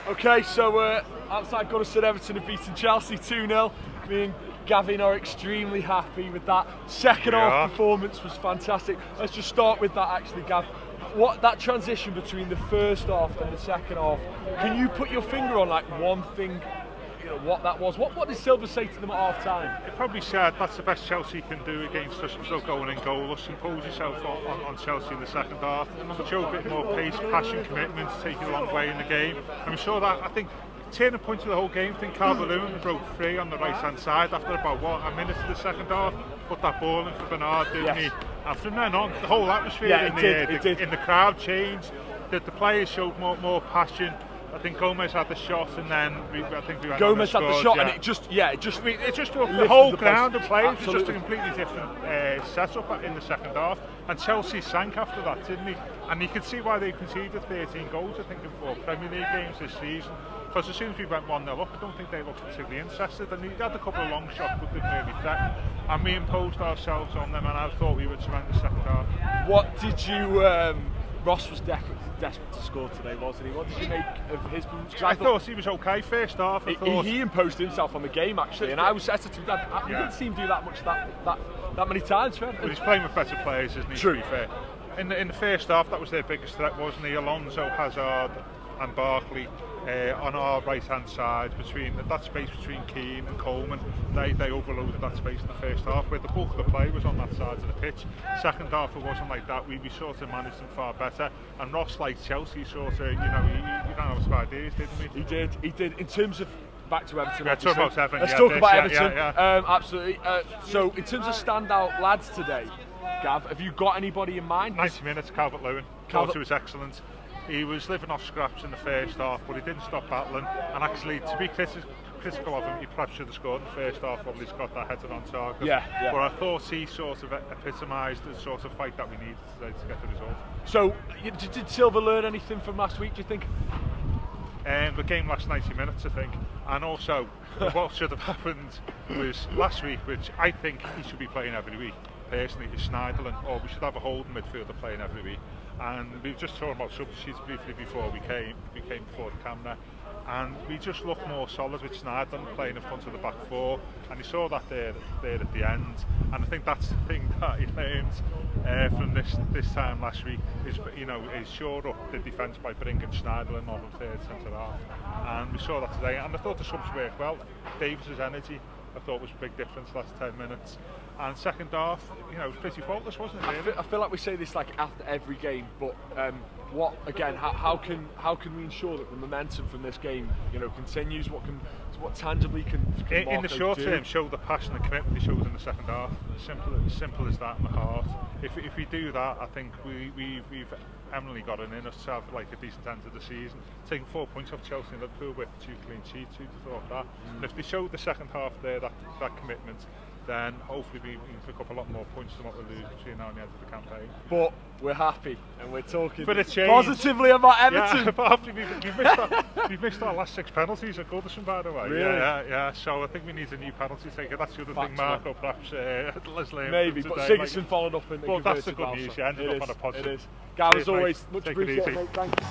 Okay, so outside Goodison, Everton have beaten Chelsea 2-0. Me and Gavin are extremely happy with that. Second half performance was fantastic. Let's just start with that actually, Gav. What that transition between the first half and the second half, can you put your finger on like one thing, you know, what that was? What did Silva say to them at half time? He probably said that's the best Chelsea can do against us without going in goalless. Impose yourself on Chelsea in the second half. Show a bit more pace, passion, commitment, take it a long way in the game. And we saw that, I think, turning point of the whole game. I think Calvert-Lewin broke free on the right hand side after about a minute of the second half. Put that ball in for Bernard, didn't he? And from then on, the whole atmosphere in the crowd changed. The players showed more passion. I think Gomez had the shot, and then I think we went Gomez had the shot, and it just the whole ground of players was just a completely different setup in the second half. And Chelsea sank after that, didn't he? And you could see why they conceded 13 goals, I think, in 4 Premier League games this season. Because as soon as we went 1-0 up, I don't think they looked particularly interested. And we had a couple of long shots, but didn't really threaten. And we imposed ourselves on them, and I thought we would surrender the second half. What did you? Ross was desperate to score today, wasn't he? What did you make of his performance? I thought he was okay first half. He imposed himself on the game actually, and I was said to him, I didn't see him do that much that many times. But he's playing with better players, isn't he? True. To be fair. In the first half, that was their biggest threat, wasn't he? Alonso, Hazard, and Barkley on our right hand side, between that space between Keane and Coleman. They overloaded that space in the first half, where the bulk of the play was on that side of the pitch. Second half, it wasn't like that. We sort of managed them far better. And Ross, like Chelsea, sort of, you know, he ran out of ideas, didn't we? He did. In terms of back to Everton. Let's talk about Everton. Let's talk about Everton. Absolutely. So in terms of standout lads today, Gav, have you got anybody in mind? 90 minutes, Calvert-Lewin. Thought he was excellent. He was living off scraps in the first half, but he didn't stop battling. And actually, to be critical of him, he perhaps should have scored in the first half, probably he's got that headed on target. Yeah. But I thought he sort of epitomised the sort of fight that we needed today to get the result. So, did Silva learn anything from last week, do you think? The game last 90 minutes, I think. And also, what should have happened was last week, which I think he should be playing every week, personally, is Schneiderlin, or we should have a holding midfielder playing every week. And we were just talking about substitutes briefly before we came before the camera, and we just looked more solid with Schneiderlin playing in front of the back four, and you saw that there at the end. And I think that's the thing that he learned from this time last week is, you know, is shore up the defence by bringing Schneiderlin on the third centre half, and we saw that today. And I thought the subs worked well. Davis's energy, I thought, was a big difference last 10 minutes. And second half, you know, it was pretty faultless, wasn't it? Really? I feel like we say this like after every game, but what again? How can we ensure that the momentum from this game, you know, continues? What tangibly can in the short term show the passion and commitment he showed in the second half? Simple as that in the heart. If we do that, I think we've eminently got in us to have like a decent end of the season. Taking 4 points off Chelsea and Liverpool with 2 clean sheets, who'd have thought that? And if they showed the second half there, that commitment, then hopefully we can pick up a lot more points than what we lose between now and the end of the campaign. But we're happy, and we're talking positively about Everton. Yeah, but after we've missed our last 6 penalties at Goodison, by the way. Really? Yeah. So I think we need a new penalty taker. That's the other thing, Marco, perhaps Leslie. Maybe, but Sigurdsson followed up in the But that's the good news. You ended up on a positive. It is. Gav, as always, much appreciated, mate. Thank you.